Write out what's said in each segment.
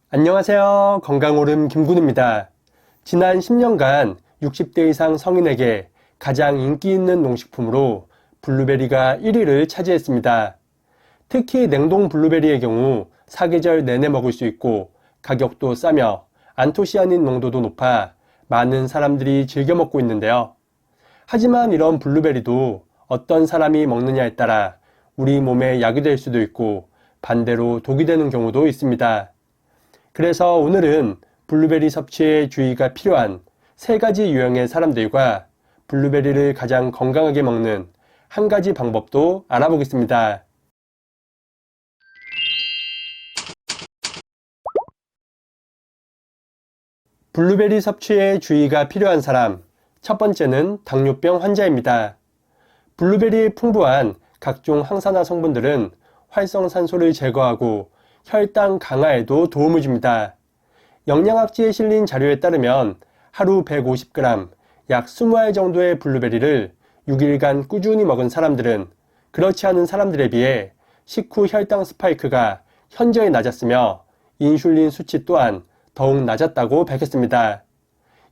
안녕하세요. 건강오름 김군입니다. 지난 10년간 60대 이상 성인에게 가장 인기 있는 농식품으로 블루베리가 1위를 차지했습니다. 특히 냉동 블루베리의 경우 사계절 내내 먹을 수 있고 가격도 싸며 안토시아닌 농도도 높아 많은 사람들이 즐겨 먹고 있는데요. 하지만 이런 블루베리도 어떤 사람이 먹느냐에 따라 우리 몸에 약이 될 수도 있고 반대로 독이 되는 경우도 있습니다. 그래서 오늘은 블루베리 섭취에 주의가 필요한 3가지 유형의 사람들과 블루베리를 가장 건강하게 먹는 한 가지 방법도 알아보겠습니다. 블루베리 섭취에 주의가 필요한 사람, 첫 번째는 당뇨병 환자입니다. 블루베리에 풍부한 각종 항산화 성분들은 활성산소를 제거하고 혈당 강화에도 도움을 줍니다. 영양학지에 실린 자료에 따르면 하루 150g, 약 20알 정도의 블루베리를 6일간 꾸준히 먹은 사람들은 그렇지 않은 사람들에 비해 식후 혈당 스파이크가 현저히 낮았으며 인슐린 수치 또한 더욱 낮았다고 밝혔습니다.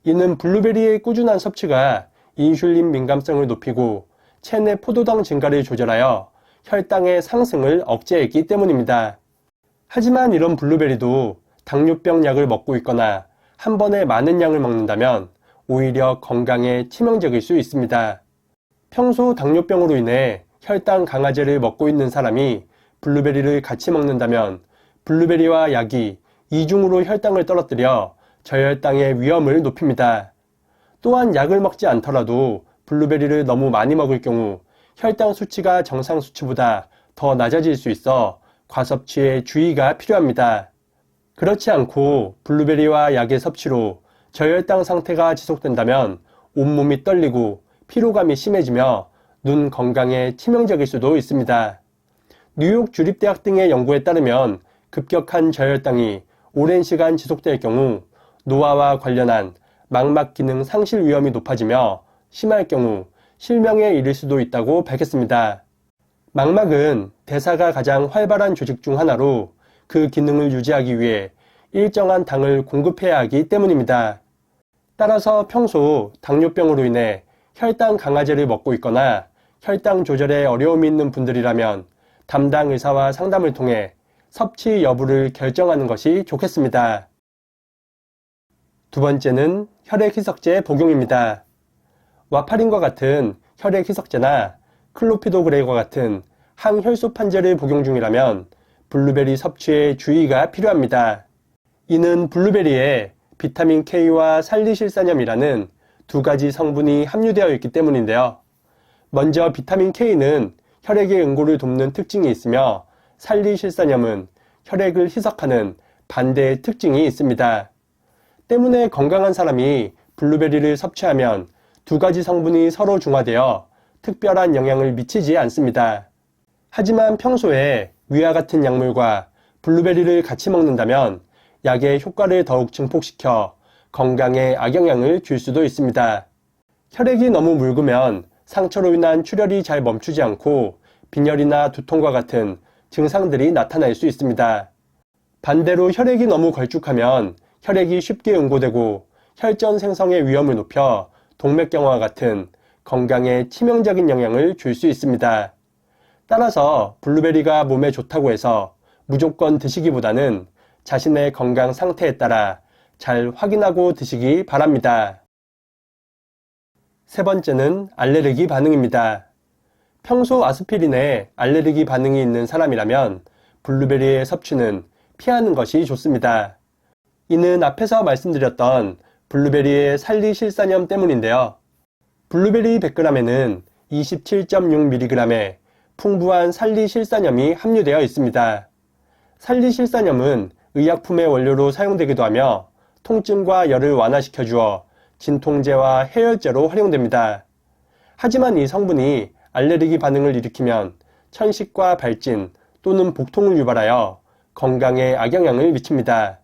이는 블루베리의 꾸준한 섭취가 인슐린 민감성을 높이고 체내 포도당 증가를 조절하여 혈당의 상승을 억제했기 때문입니다. 하지만 이런 블루베리도 당뇨병 약을 먹고 있거나 한 번에 많은 양을 먹는다면 오히려 건강에 치명적일 수 있습니다. 평소 당뇨병으로 인해 혈당 강화제를 먹고 있는 사람이 블루베리를 같이 먹는다면 블루베리와 약이 이중으로 혈당을 떨어뜨려 저혈당의 위험을 높입니다. 또한 약을 먹지 않더라도 블루베리를 너무 많이 먹을 경우 혈당 수치가 정상 수치보다 더 낮아질 수 있어 과섭취에 주의가 필요합니다. 그렇지 않고 블루베리와 약의 섭취로 저혈당 상태가 지속된다면 온몸이 떨리고 피로감이 심해지며 눈 건강에 치명적일 수도 있습니다. 뉴욕 주립대학 등의 연구에 따르면 급격한 저혈당이 오랜 시간 지속될 경우 노화와 관련한 망막 기능 상실 위험이 높아지며 심할 경우 실명에 이를 수도 있다고 밝혔습니다. 망막은 대사가 가장 활발한 조직 중 하나로 그 기능을 유지하기 위해 일정한 당을 공급해야 하기 때문입니다. 따라서 평소 당뇨병으로 인해 혈당 강화제를 먹고 있거나 혈당 조절에 어려움이 있는 분들이라면 담당 의사와 상담을 통해 섭취 여부를 결정하는 것이 좋겠습니다. 두 번째는 혈액 희석제 복용입니다. 와파린과 같은 혈액 희석제나 클로피도그레이와 같은 항혈소판제를 복용 중이라면 블루베리 섭취에 주의가 필요합니다. 이는 블루베리에 비타민 K와 살리실사염이라는 2가지 성분이 함유되어 있기 때문인데요. 먼저 비타민 K는 혈액의 응고를 돕는 특징이 있으며 살리실사염은 혈액을 희석하는 반대의 특징이 있습니다. 때문에 건강한 사람이 블루베리를 섭취하면 2가지 성분이 서로 중화되어 특별한 영향을 미치지 않습니다. 하지만 평소에 위와 같은 약물과 블루베리를 같이 먹는다면 약의 효과를 더욱 증폭시켜 건강에 악영향을 줄 수도 있습니다. 혈액이 너무 묽으면 상처로 인한 출혈이 잘 멈추지 않고 빈혈이나 두통과 같은 증상들이 나타날 수 있습니다. 반대로 혈액이 너무 걸쭉하면 혈액이 쉽게 응고되고 혈전 생성의 위험을 높여 동맥경화와 같은 건강에 치명적인 영향을 줄 수 있습니다. 따라서 블루베리가 몸에 좋다고 해서 무조건 드시기보다는 자신의 건강 상태에 따라 잘 확인하고 드시기 바랍니다. 세 번째는 알레르기 반응입니다. 평소 아스피린에 알레르기 반응이 있는 사람이라면 블루베리의 섭취는 피하는 것이 좋습니다. 이는 앞에서 말씀드렸던 블루베리의 살리실사염 때문인데요. 블루베리 100g에는 27.6mg의 풍부한 살리실사염이 함유되어 있습니다. 살리실사염은 의약품의 원료로 사용되기도 하며 통증과 열을 완화시켜주어 진통제와 해열제로 활용됩니다. 하지만 이 성분이 알레르기 반응을 일으키면 천식과 발진 또는 복통을 유발하여 건강에 악영향을 미칩니다.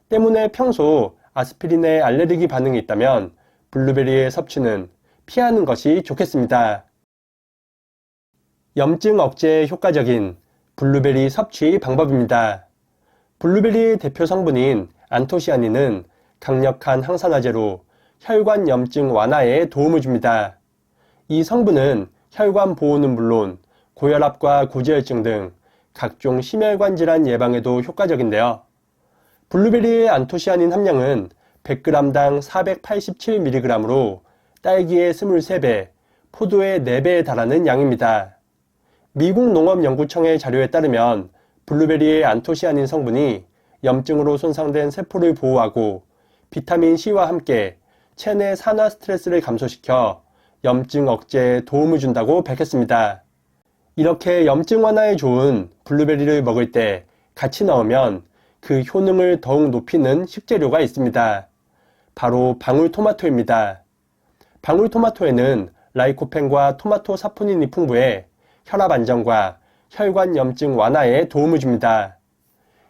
때문에 평소 아스피린에 알레르기 반응이 있다면 블루베리의 섭취는 피하는 것이 좋겠습니다. 염증 억제에 효과적인 블루베리 섭취 방법입니다. 블루베리의 대표 성분인 안토시아닌은 강력한 항산화제로 혈관 염증 완화에 도움을 줍니다. 이 성분은 혈관 보호는 물론 고혈압과 고지혈증 등 각종 심혈관 질환 예방에도 효과적인데요. 블루베리의 안토시아닌 함량은 100g당 487mg으로 딸기의 23배, 포도의 4배에 달하는 양입니다. 미국 농업연구청의 자료에 따르면 블루베리의 안토시아닌 성분이 염증으로 손상된 세포를 보호하고 비타민 C와 함께 체내 산화 스트레스를 감소시켜 염증 억제에 도움을 준다고 밝혔습니다. 이렇게 염증 완화에 좋은 블루베리를 먹을 때 같이 넣으면 그 효능을 더욱 높이는 식재료가 있습니다. 바로 방울토마토입니다. 방울토마토에는 라이코펜과 토마토 사포닌이 풍부해 혈압 안정과 혈관 염증 완화에 도움을 줍니다.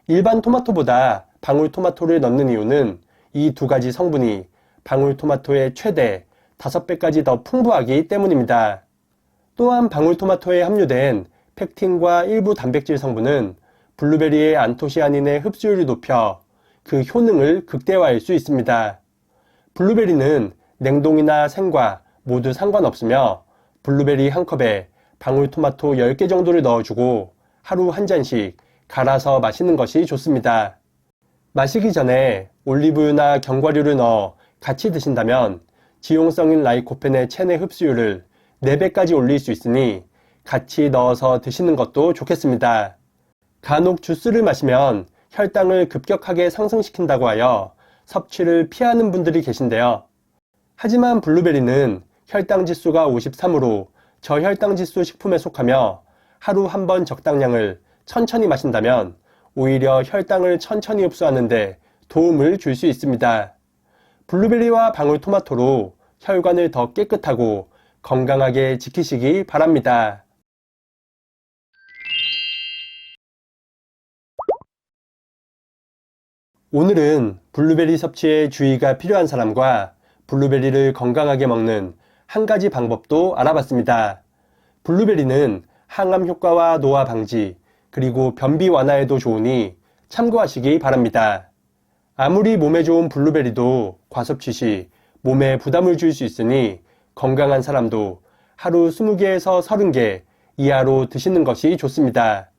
일반 토마토보다 방울토마토를 넣는 이유는 이 두 가지 성분이 방울토마토의 최대 5배까지 더 풍부하기 때문입니다. 또한 방울토마토에 함유된 펙틴과 일부 단백질 성분은 블루베리의 안토시아닌의 흡수율을 높여 그 효능을 극대화할 수 있습니다. 블루베리는 냉동이나 생과 모두 상관없으며 블루베리 한 컵에 방울토마토 10개 정도를 넣어주고 하루 한 잔씩 갈아서 마시는 것이 좋습니다. 마시기 전에 올리브유나 견과류를 넣어 같이 드신다면 지용성인 라이코펜의 체내 흡수율을 4배까지 올릴 수 있으니 같이 넣어서 드시는 것도 좋겠습니다. 간혹 주스를 마시면 혈당을 급격하게 상승시킨다고 하여 섭취를 피하는 분들이 계신데요. 하지만 블루베리는 혈당 지수가 53으로 저혈당 지수 식품에 속하며 하루 한 번 적당량을 천천히 마신다면 오히려 혈당을 천천히 흡수하는데 도움을 줄 수 있습니다. 블루베리와 방울토마토로 혈관을 더 깨끗하고 건강하게 지키시기 바랍니다. 오늘은 블루베리 섭취에 주의가 필요한 사람과 블루베리를 건강하게 먹는 한 가지 방법도 알아봤습니다. 블루베리는 항암 효과와 노화 방지, 그리고 변비 완화에도 좋으니 참고하시기 바랍니다. 아무리 몸에 좋은 블루베리도 과섭취 시 몸에 부담을 줄 수 있으니 건강한 사람도 하루 20개에서 30개 이하로 드시는 것이 좋습니다.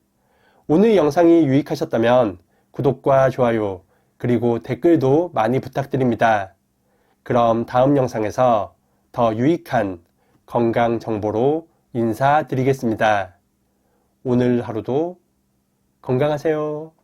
오늘 영상이 유익하셨다면 구독과 좋아요, 그리고 댓글도 많이 부탁드립니다. 그럼 다음 영상에서 더 유익한 건강 정보로 인사드리겠습니다. 오늘 하루도 건강하세요.